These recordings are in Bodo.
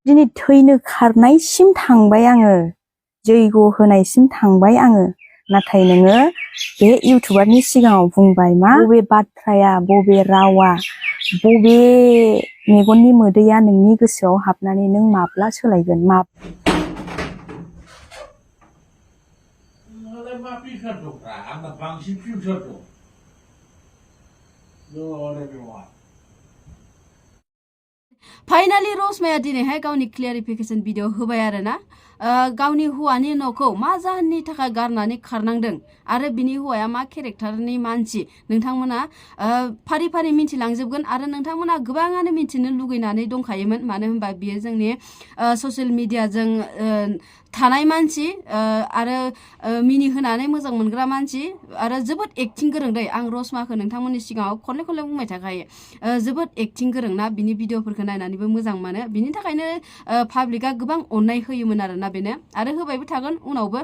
दिनै थैनो खारनायसिम थांबाय आङो जैग' होनायसिम थांबाय आङो नाथाय नोङो बे इउटुबारनि सिगाङाव बुंबाय मा बबे बाथ्राया बबे रावा बबे मेगननि मोदैया नोंनि गोसोआव हाबनानै नों माब्ला सोलायगोन फाइनाली रसमाया दिनैहाय गावनि क्लियारिफिकेशन भिडिअ होबाय आरोना गावनि हौवानि न'खौ मा जाहोननि थाखाय गारनानै खारनांदों आरो बिनि हौवाया मा केरेक्टारनि मानसि नोंथांमोना फारि फारि मिथिलांजोबगोन आरो नोंथांमोना गोबाङानो मिथिनो लुगैनानै दंखायोमोन मानो होनबा बियो जोंनि ससियेल मिडियाजों थानाय मानसि आरो मिनि होनानै मोजां मोनग्रा मानसि आरो जोबोद एक्टिं गोरों दै आं रसमाखौ नोंथांमोननि सिगाङाव खनले खनले बुंबाय थाखायो जोबोद एक्टिं गोरों ना बिनि भिडिअफोरखौ नायनानैबो मोजां मोनो बिनि थाखायनो पाब्लिकआ गोबां अननाय होयोमोन आरोना बेनो आरो होबायबो थागोन उनावबो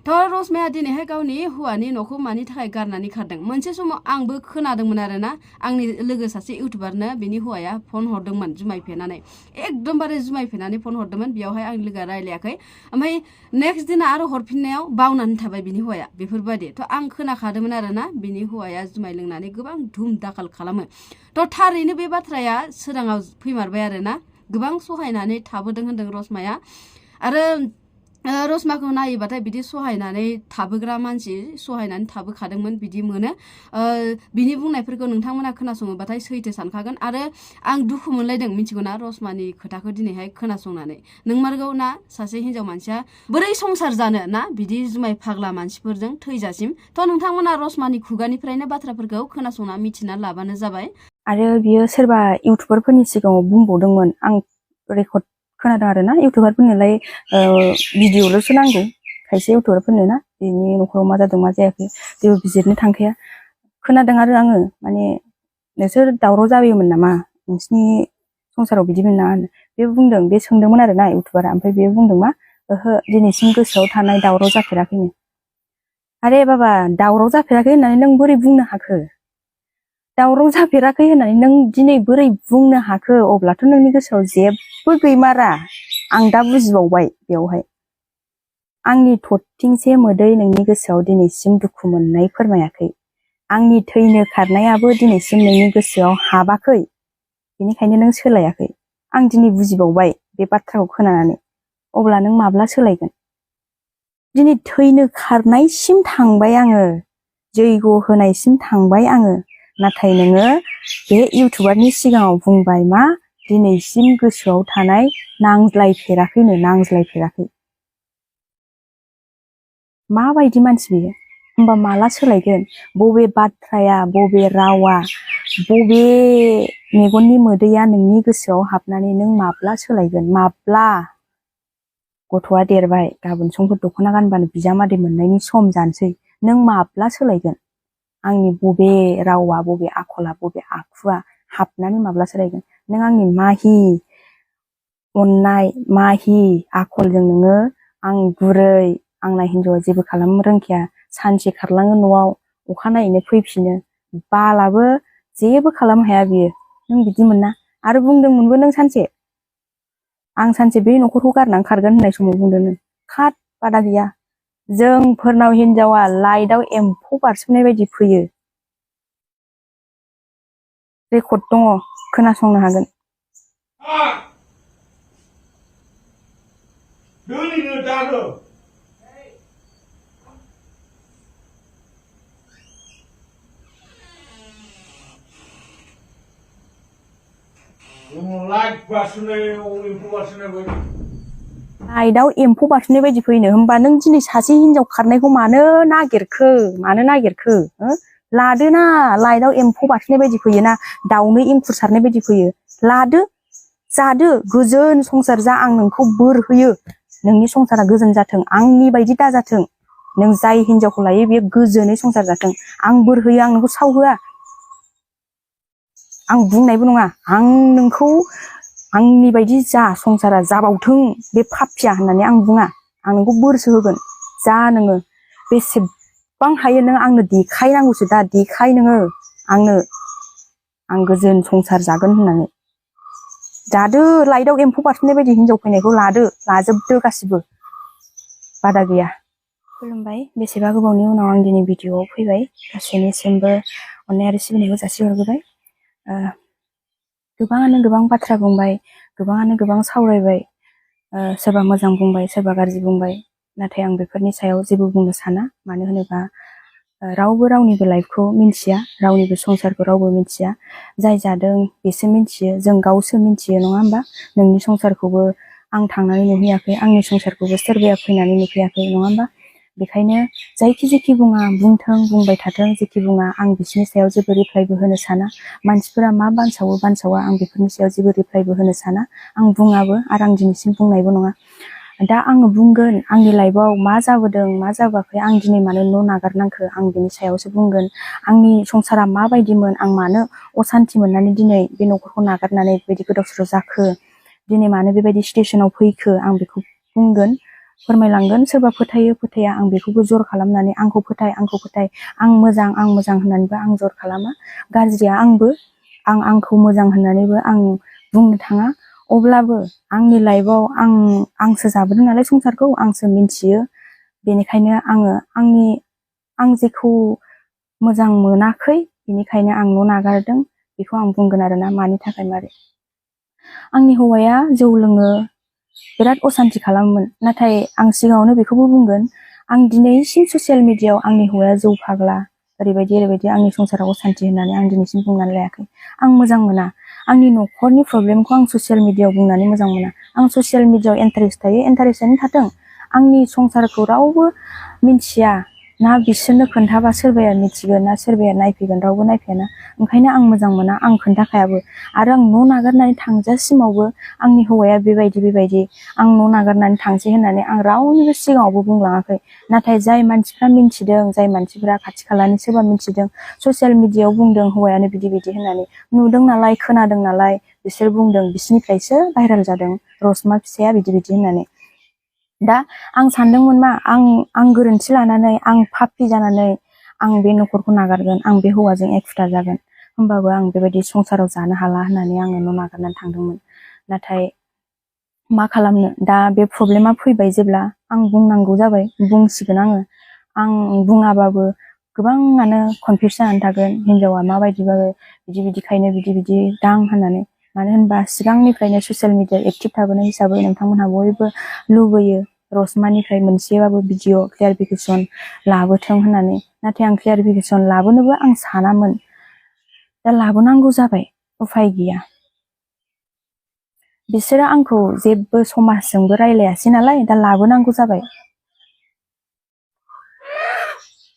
थ' रसमाया दिनैहाय गावनि हौवानि न'खौ मानि थाखाय गारनानै खारदों मोनसे समाव आंबो खोनादोंमोन आरोना आंनि लोगो सासे इउटुबारनो बिनि हौवाया फन हरदोंमोन जुमाय फेनानै एकदमबारे जुमाय फेनानै फन हरदोंमोन बेयावहाय आंनि लोगोआ रायलायाखै ओमफ्राय नेक्स्ट दिना आरो हरफिननायाव बावनानै थाबाय बिनि हौवाया बेफोरबायदि थ' आं खोनाखादोंमोन आरोना बिनि हौवाया जुमाय लोंनानै गोबां धुम दाखाल खालामो थ' थारैनो बे बाथ्राया सोराङाव फैमारबाय आरोना गोबां सहायनानै थाबोदों होनदों रसमाया आरो रसमाखौ नायोबाथाय बिदि सहायनानै थाबोग्रा मानसि सहायनानै थाबोखादोंमोन बिदि मोनो बिनि बुंनायफोरखौ नोंथांमोना खोनासङोबाथाय सैथो सानखागोन आरो आं दुखु मोनलायदों मिथिगौना रसमानि खोथाखौ दिनैहाय खोनासंनानै नोंमारगौ ना सासे हिनजाव मानसिया बोरै संसार जानो ना बिदि जुमाय फाग्ला मानसिफोरजों थैजासिम थ' नोंथांमोना रसमानि खुगानिफ्रायनो बाथ्राफोरखौ खोनासंना मिथिना लाबानो जाबाय आरो बियो सोरबा इउटुबारफोरनि सिगाङाव बुंबावदोंमोन आं रेकर्ड खोनादों आरोना इउटुबारफोरनोलाय भिडिअ'ल'सो नांगौ खायसे इउटुबारफोरनो ना बिनि न'खराव मा जादों मा जायाखै जेबो बिजिरनो थांखाया खोनादों आरो आङो माने नोंसोर दावराव जायोमोन नामा नोंसिनि संसाराव बिदिमोन ना बे बुंदों बे सोंदोंमोन आरोना इउटुबारा ओमफ्राय बे बुंदों मा ओहो दिनैसिम गोसोआव थानाय दावराव जाफेराखैनो आरे बाबा दावराव जाफेराखै होननानै नों बोरै बुंनो हाखो दावराव जाफेराखै होननानै नों दिनै बोरै बुंनो हाखो अब्लाथ' नोंनि गोसोआव जेबो गैमारा आं दा बुजिबावबाय बेवहाय आंनि थरथिंसे मोदै नोंनि गोसोआव दिनैसिम दुखु मोननाय फोरमायाखै आंनि थैनो खारनायाबो दिनैसिम नोंनि गोसोआव हाबाखै बेनिखायनो नों सोलायाखै आं दिनै बुजिबावबाय बे बाथ्राखौ खोनानानै अब्ला नों माब्ला सोलायगोन दिनै थैनो खारनायसिम थांबाय आङो जैग' होनायसिम थांबाय आङो नाथाय नोङो बे इउटुबारनि सिगाङाव बुंबाय मा दिनैसिम गोसोआव थानाय नांज्लायफेराखै माबायदि मानसि बियो होमबा माला सोलायगोन बबे बाथ्राया बबे रावा बबे मेगननि मोदैया नोंनि गोसोआव हाबनानै नों माब्ला सोलायगोन माब्ला गथ'आ देरबाय गाबोन समफोर दख'ना गानबानो बिजामादै मोननायनि सम जानोसै नों माब्ला सोलायगोन आंनि बबे रावा बबे आखला बबे आखुआ हाबनानै माब्ला सोलायगोन नों आंनि माहि अननाय माहि आखलजों नोङो आं गुरै आंना हिन्जावा जेबो खालामनो रोंखाया सानसे खारलाङो न'आव अखानायैनो फैफिनो बालाबो जेबो खालामनो हाया बियो नों बिदि मोना आरो बुंदोंमोनबो नों सानसे आं सानसे बे न'खरखौ गारनानै खारगोन होननाय समाव बुंदों नों खाद बादा गैया जोंफोरनाव हिन्जावा लाइटआव एम्फौ बारसोमनाय बायदि फैयो रेकर्ड दङ खोनासंनो हागोन लाइटआव एम्फौ बारसोमनाय बायदि फैनो होमबा नों दिनै सासे हिन्जाव खारनायखौ मानो नागिरखो लादोना लाइटआव एम्फौ बारसोमनाय बायदि फैयोना दाउनो एंखुर सारनाय बायदि फैयो लादो जादो गोजोन संसार जा आं नोंखौ बोर होयो नोंनि संसारा गोजोन जाथों आंनि बायदि दाजाथों नों जाय हिन्जावखौ लायो बेयो गोजोनै संसार जाथों आं बोर होयो आं नोंखौ सावहोआ आं बुंनायबो नङा आं नोंखौ आंनि बायदि जा संसारा जाबावथों बे पापिया होननानै आं बुङा आं नोंखौ बोरसो होगोन जा नोङो बेसेबां हायो नों आंनो देखायनांगौसो दा देखाय नोङो आंनो आं गोजोन संसार जागोन होननानै जादो लाइटआव एम्फौ बारसोमनाय बायदि हिनजाव फैनायखौ लाजोबदो गासिबो बादा गैया। खुलुमबाय, बेसेबा गोबावनि उनाव आं दिनै भिडिअआव फैबाय। गासैनिसिमबो अननाय आरो सिबिनायखौ जासिहरग्रोबाय। गोबाङानो गोबां बाथ्रा बुंबाय, गोबाङानो गोबां सावरायबाय, सोरबा मोजां बुंबाय, सोरबा गाज्रि बुंबाय, नाथाय आं बेफोरनि सायाव जेबो बुंनो साना। मानो होनोबा रावबो रावनिबो लाइफखौ मिन्थिया, रावनिबो संसारखौ रावबो मिन्थिया। जाय जादों बेसो मिन्थियो, जों गावसो मिन्थियो, नङा होमबा? नोंनि संसारखौबो आं थांनानै नुहैयाखै, आंनि संसारखौबो सोरबाया फैनानै नुफैयाखै, नङा होमबा? बेखायनो जायखि जेखि बुङा बुंथों, बुंबाय थाथों, जेखि बुङा आं बिसोरनि सायाव जेबो रिप्लाइबो होनो साना। मानसिफोरा मा बानसावा आं बेफोरनि सायाव जेबो रिप्लाइबो होनो साना। आं बुङाबो आरो आं दिनैसिम बुंनायबो नङा। दा आङो बुंगोन आंनि लाइफआव मा जाबोदों मा जाबोआखै, आं दिनै मानो न' नागारनांखो आं बिनि सायावसो बुंगोन। आंनि संसारा माबायदिमोन, आं मानो असान्थि मोननानै दिनै बे न'खरखौ नागारनानै बेबायदि गोदाव सोराव जाखो, दिनै मानो बेबायदि सिटुएसनाव फैखो, आं बेखौ बुंगोन, फोरमायलांगोन। सोरबा फोथायो फोथाया आं बेखौबो जर खालामनानै आंखौ फोथाय आं मोजां होननानैबो आं जर खालामा। गाज्रिया आंखौ मोजां होननानैबो आं बुंनो थाङा। अब्लाबो आंनि लाइफआव आंसो जाबोदों नालाय संसारखौ, आंसो मिन्थियो। बेनिखायनो आं जेखौ मोजां मोनाखै बेनिखायनो आं न' नागारदों, बेखौ आं बुंगोन आरोना। मानि थाखाय मारै। आंनि हौवाया जौ लोङो, बिराद असान्थि खालामोमोन। नाथाय आं सिगाङावनो बेखौबो बुंगोन, आं दिनैसिम ससियेल मिडियाआव आंनि हौवाया जौ फाग्ला, ओरैबायदि आंनि संसाराव असान्थि होननानै आं दिनैसिम बुंनानै लायाखै। आं मोजां मोना, आंनि न'खरनि प्रब्लेमखौ आं ससियेल मिडियाआव बुंनानै मोजां मोना। आं ससियेल मिडियाआव इन्टारेस्ट थायो, इन्टारेस्टआनो थाथों। आंनि संसारखौ रावबो मिन्थिया, ना बिसोरनो खोन्थाबा सोरबाया मिथिगोन, ना सोरबाया नायफैगोन, रावबो नायफैयाना। ओंखायनो आं मोजां मोना, आं खोन्थाखायाबो। आरो आं न' नागारनानै थांजासिमावबो आंनि हौवाया बेबायदि आं न' नागारनानै थांसै होननानै आं रावनिबो सिगाङावबो बुंलाङाखै। नाथाय जाय मानसिफ्रा मिन्थिदों, जाय मानसिफ्रा खाथि खालानि सोरबा मिन्थिदों, ससियेल मिडियाआव बुंदों हौवायानो बिदि होननानै, नुदों नालाय, खोनादों नालाय, बिसोर बुंदों, बिसोरनिफ्रायसो भाइरेल जादों रसमा फिसाया बिदि होननानै। दा आं सानदोंमोन मा, आं गोरोन्थि लानानै, आं पापि जानानै आं बे न'खरखौ नागारगोन, आं बे हौवाजों एखुथा जागोन। होमबाबो आं बेबायदि संसाराव जानो हाला होननानै आङो न' नागारनानै थांदोंमोन। नाथाय मा खालामनो, दा बे प्रब्लेमा फैबाय जेब्ला, आं बुंनांगौ जाबाय, बुंसिगोन आङो। आं बुङाबाबो गोबाङानो कनफिउस जानानै थागोन, हिनजावा माबायदिबाबो बिदिखायनो बिदि दां होननानै। मानो होनबा सिगांनिफ्रायनो ससियेल मिडिया एक्टिभ थाबोनाय हिसाबै नोंथांमोनहा बयबो लुबैयो रसमानिफ्राय मोनसेबाबो भिडिअ क्लियारिफिकेसन लाबोथों होननानै। नाथाय आं क्लियारिफिकेसन लाबोनोबो आं सानामोन। दा लाबोनांगौ जाबाय, उफाय गैया। बिसोरो आंखौ जेबो समाजजोंबो रायलायासै नालाय, दा लाबोनांगौ जाबाय।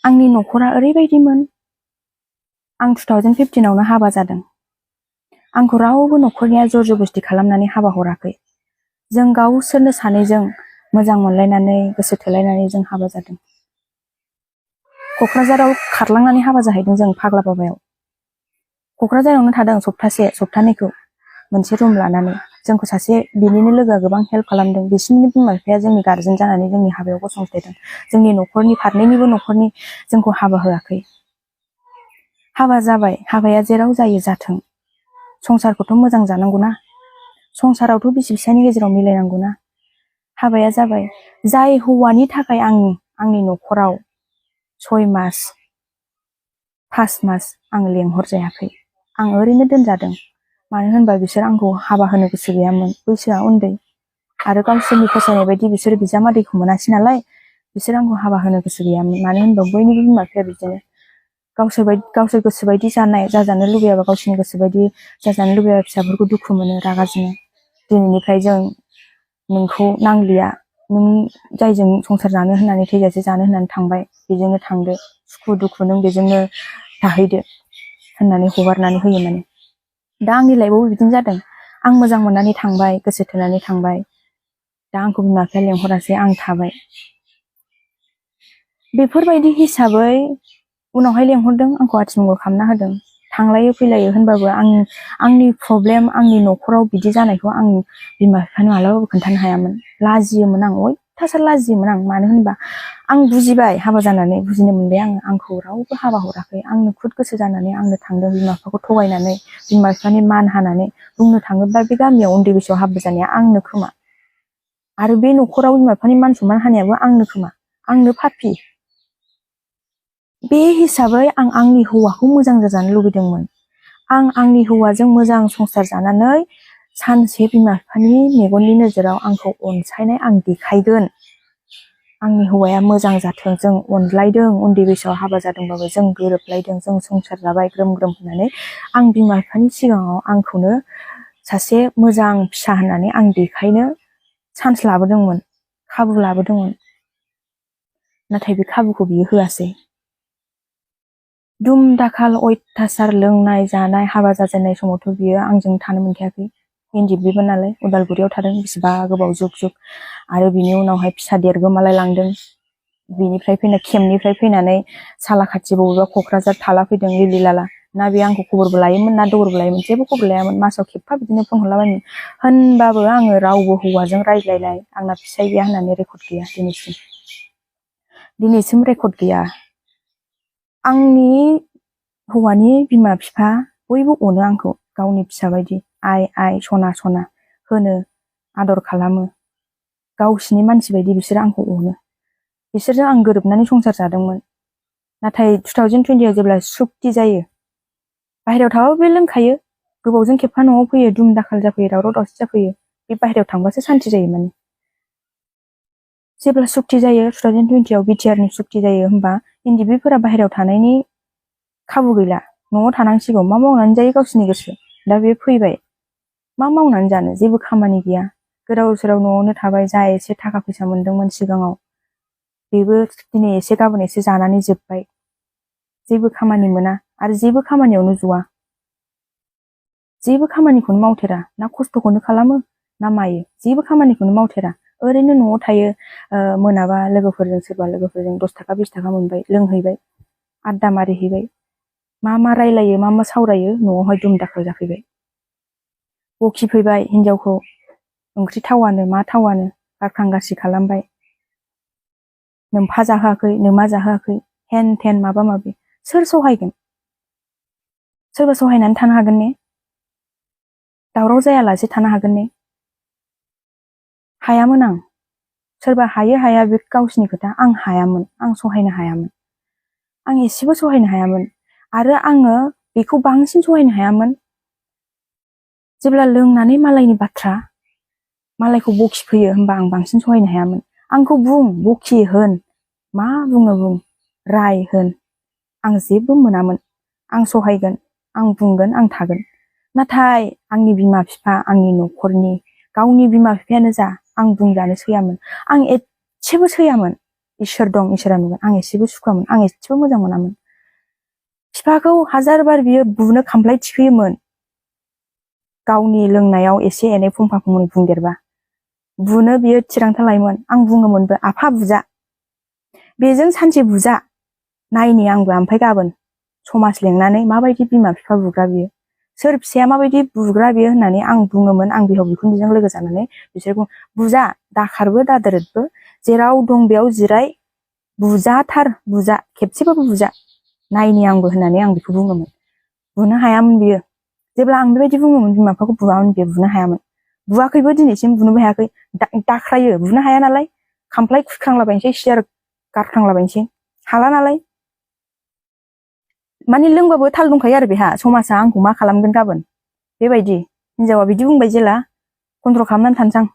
आंनि न'खरा ओरैबायदिमोन, आं 2015आवनो हाबा जादों। आंखौ रावबो न'खरनिया जर जबस्ति खालामनानै हाबा हराखै। जों गावसोरनो सानैजों मोजां मोनलायनानै, गोसो थोलायनानै जों हाबा जादों। क'क्राझाराव खारलांनानै हाबा जाहैदों जों, फाग्ला बाबायाव। क'क्राझारावनो थादों सप्तानैखौ मोनसे रुम लानानै। जोंखौ सासे बिनिनो लोगोआ गोबां हेल्प खालामदों। बिसिनि बिमा बिफाया जोंनि गार्जेन जानानै जोंनि हाबायाव गसंथायदों। जोंनि न'खरनि फारनैनिबो न'खरनि जोंखौ हाबा होआखै। हाबा जाबाय, हाबाया जेराव जायो जाथों। संसारखौथ' मोजां जानांगौना, संसारावथ' बिसि फिसायनि गेजेराव मिलायनांगौना। हाबाया जाबाय, जाय हौवानि थाखाय आंनि न'खराव 6 मास 5 मास आं लेंहरजायाखै। आं ओरैनो दोनजादों। मानो होनबा बिसोर आंखौ हाबा होनो गोसो गैयामोन, बैसोआ उन्दै। आरो गावसोरनि फसायनाय बायदि बिसोर बिजामादैखौ मोनासै नालाय, बिसोर आंखौ हाबा होनो गोसो गैयामोन। मानो होनबा बयनिबो बिमा बिफाया बिदिनो, गावसोर गोसोबायदि जाजानो लुबैयाबा, गावसोरनि गोसोबायदि जाजानो लुबैयाबा फिसाफोरखौ दुखु मोनो, रागा जोङो। दिनैनिफ्राय जों नोंखौ नांलिया, नों जायजों संसार जानो होननानै थैजासे जानो होननानै थांबाय, बेजोंनो थांदो, सुखु दुखु नों बेजोंनो थाहैदो होननानै हगारनानै होयो माने। दा आंनि लाइफआवबो बिदिनो जादों। आं मोजां मोननानै थांबाय, गोसो थोनानै थांबाय। दा आंखौ बिमा बिफाया लेंहरासै, आं थाबाय। बेफोरबायदि हिसाबै उनावहाय लेंहरदों, आंखौ आथिमंगल खालामना होदों। थांलायो फैलायो होनबाबो आंनि प्रब्लेम, आंनि न'खराव बिदि जानायखौ आं बिमा बिफानो मालाबाबो खोन्थानो हायामोन। लाजियोमोन आं, अयथासार लाजियोमोन आं। मानो होनबा आं बुजिबाय, हाबा जानानै बुजिनो मोनबाय आङो। आंखौ रावबो हाबा हराखै, आंनो खुद गोसो जानानै आंनो थांदों, बिमा बिफाखौ थगायनानै, बिमा बिफानि मान हानानै। बुंनो थाङोब्ला बे गामियाव उन्दै बैसोआव हाबा जानाया आंनो खोमा, आरो बे न'खराव बिमा बिफानि मान सनमान हानायाबो आंनो खोमा, आंनो पापि। बे हिसाबै आं आंनि हौवाखौ मोजां जाजानो लुबैदोंमोन। आं आंनि हौवाजों मोजां संसार जानानै सानसे बिमा बिफानि मेगननि नोजोराव आंखौ अनसायनाय आं देखायगोन। आंनि हौवाया मोजां जाथों, जों अनलायदों, उन्दै बैसोआव हाबा जादोंबाबो जों गोरोबलायदों, जों संसार जाबाय ग्रोम ग्रोम होननानै आं बिमा बिफानि सिगाङाव आंखौनो सासे मोजां फिसा होननानै आं देखायनो चान्स लाबोदोंमोन, खाबु लाबोदोंमोन। नाथाय बे खाबुखौ बियो होआसै। दुम दाखाल अयथासार लोंनाय जानाय, हाबा जाजेननाय समावथ' बियो आंजों थानो मोनखायाखै। इन्दिबो नालाय, उदालगुरियाव थादों बेसेबा गोबाव जुग जुग, आरो बिनि उनावहाय फिसा देरगोमालाय लांदों। बिनिफ्राय केम्पनिफ्राय फैनानै सालाखाथि बबेबा क'क्राझार थाला फैदों लिलि लाला। ना बे आंखौ खबरबो लायोमोन ना दबरबो लायोमोन, जेबो खबर लायामोन। मासाव खेबफा बिदिनो फन हरलाबायोमोन। होनबाबो आङो रावबो हौवाजों रायज्लायनाय, आंना फिसाय गैया होननानै रेकर्ड गैया दिनैसिम रेकर्ड गैया। आंनि हौवानि बिमा बिफा बयबो अनो आंखौ गावनि फिसा बायदि, आइ आइ सना सना होनो, आदर खालामो। गावसिनि मानसि बायदि बिसोरो आंखौ अनो। बिसोरजों आं गोरोबनानै संसार जादोंमोन। नाथाय 2020आव जेब्ला सुक्ति जायो, बाहेरायाव थाबाबो बे लोंखायो, गोबावजों खेबफा न'आव फैयो, दुम दाखाल जाफैयो, दावराव दावसि जाफैयो। बे बाहेरायाव थांबासो सान्ति जायो माने। जेब्ला सुक्ति जायो 2020आव बिटिआरनि सुक्ति जायो, होमबा इन्दिबिफोरा बाहेरायाव थानायनि खाबु गैला, न'आव थानांसिगौ। मा मावनानै जायो गावसिनि गोसो। दा बे फैबाय, मा मावनानै जानो, जेबो खामानि गैया। गोदाव सोराव न'आवनो थाबाय। जा एसे थाखा फैसा मोनदोंमोन सिगाङाव, बेबो दिनै एसे गाबोन एसे जानानै जोब्बाय। जेबो खामानि मोना, आरो जेबो खामानियावनो ज'आ। जेबो खामानिखौनो मावथेरा, ना खस्थ'खौनो खालामो ना मायो, जेबो खामानिखौनो मावथेरा। ओरैनो न'आव थायो, मोनाबा लोगोफोरजों, सोरबा लोगोफोरजों 10 थाखा 20 थाखा मोनबाय, लोंहैबाय, आड्डा मारिहैबाय। मा मा रायलायो, मा मा सावरायो, न'आवहाय दुम दाखाल जाफैबाय। बखिफैबाय हिनजावखौ, ओंख्रि थावानो मा थावानो, गारखां गासि खालामबाय। नोमफा जाहोआखै, नोमा जाहोआखै, हेन थेन माबा माबि। सोर सहायगोन? सोरबा सहायनानै थानो हागोन ने? दावराव जायालासे थानो हागोन ने? हायामोन आं। सोरबा हायो हाया बे गावसिनि खोथा, आं हायामोन, आं सहायनो हायामोन। आं एसेबो सहायनो हायामोन। आरो आङो बेखौ बांसिन सहायनो हायामोन जेब्ला लोंनानै मालायनि बाथ्रा, मालायखौ बखिफैयो, होमबा आं बांसिन सहायनो हायामोन। आंखौ बुं, बखि होन, मा बुङो बुं, राय होन, आं जेबो मोनामोन। आं सहायगोन, आं बुंगोन, आं थागोन। नाथाय आंनि बिमा बिफा, आंनि न'खरनि, गावनि बिमा बिफायानो जा, आं बुंजानो सैयामोन। आं एसेबो सैयामोन। इसोर दं, इसोरा नुगोन। आं एसेबो सुखुवामोन, आं एसेबो मोजां मोनामोन। बिफाखौ हाजारबार बियो बुनो खामफ्लाय थिखोयोमोन, गावनि लोंनायाव एसे एनै फंफा फंनै बुंदेरबा बुनो बियो थिरांथा लायोमोन। आं बुङोमोनबो, आफा बुजा, बेजों सानसे बुजा नायनि आंबो, ओमफ्राय गाबोन समाज लेंनानै माबायदि बिमा बिफा बुग्रा बियो, सोर फिसाया माबायदि बुग्रा बियो होननानै आं बुङोमोन। आं बिहाव बिखुनजोजों लोगो जानानै बिसोरखौ बुजा, दाखारबो दादोरदबो, जेराव दं बेयाव जिराय, बुजाथार, बुजा, खेबसेबाबो बुजा, नायनि आंबो होननानै आं बेखौ बुङोमोन। बुनो हायामोन बियो। जेब्ला आं बेबायदि बुङोमोन, बिमा बिफाखौ बुवामोन, बियो बुनो हायामोन। बुवाखैबो, दिनैसिम बुनोबो हायाखै। दाख्रायो, बुनो हाया नालाय, खामफ्लाय खुख्रांलाबायनोसै, सियार गारख्रांलाबायनोसै, हाला नालाय। माने लोंबाबो थाल दंखायो आरो बेहा, समाजा आंखौ मा खालामगोन गाबोन, बेबायदि। हिनजावा बिदि बुंबाय जेला, कन्ट्रल खालामनानै थानोसां।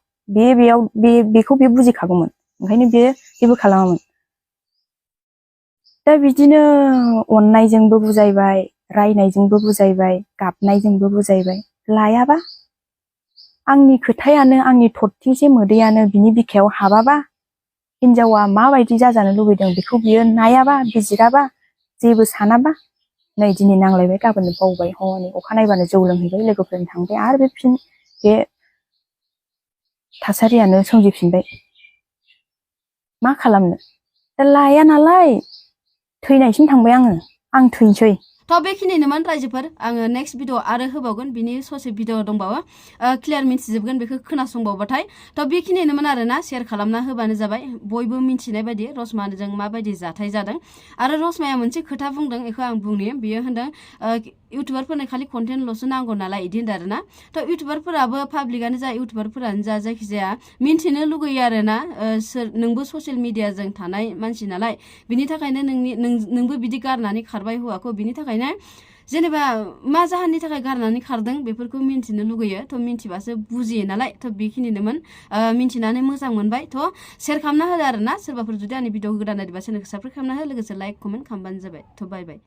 बेखौ बे बुजिखागौमोन, ओंखायनो बे जेबो खालामामोन। दा बिदिनो अननायजोंबो बुजायबाय, रायनायजोंबो बुजायबाय, गाबनायजोंबो बुजायबाय, लायाबा। आंनि खोथायानो, आंनि थरथिंसे मोदैयानो बिनि बिखायाव हाबाबा, हिनजावा माबायदि जाजानो लुबैदों बेखौ बियो नायाबा, बिजिराबा, जेबो सानाबा, नै दिनै नांलायबाय, गाबोन बावबाय, हनै अखानायबानो जौ लोंहैबाय, लोगोफोरजों थांबाय, आरो बे थासारियानो सोमजिफिनबाय। मा खालामनो? दा लाया नालाय, थैनायसिम थांबाय आङो। आं थैनोसै। थ' बेखिनिनोमोन रायजोफोर आङो नेक्स्ट भिडिअ आरो होबावगोन बिनि ससे भिडिअ दंबावो क्लियार मिन्थिजोबगोन बेखौ खोनासंबावबाथाय थ' बेखिनिनोमोन आरोना शेयार खालामना होबानो जाबाय बयबो मिन्थिनाय बायदि रसमाजों माबायदि जाथाय जादों आरो रसमाया मोनसे खोथा बुंदों बेखौ आं बुंनि बियो होनदों इउटुबारफोरनो खालि कन्टेन्टल'सो नांगौ नालाय इदि होनदों आरोना थ' इउटुबारफोराबो पाब्लिकआनो जा इउटुबारफोरानो जा जायखिजाया मिन्थिनो लुगैयो आरोना नोंबो ससियेल मिडियाजों थानाय मानसि नालाय बिनि थाखायनो नोंबो बिदि गारनानै खारबाय हौवाखौ बिनि थाखायनो जेनेबा मा जाहोननि थाखाय गारनानै खारदों बेफोरखौ मिन्थिनो लुगैयो थ' मिन्थिबासो बुजियो नालाय थ' बेखिनिनोमोन मिन्थिनानै मोजां मोनबाय थ' शेयार खालामना होदो आरोना सोरबाफोर जुदि आंनि भिडिअ गोदान नायदोंबा चेनेलखौ साबस्क्राइब खालामना हो लोगोसे लाइक कमेन्ट खालामबानो जाबाय थ' बाय बाय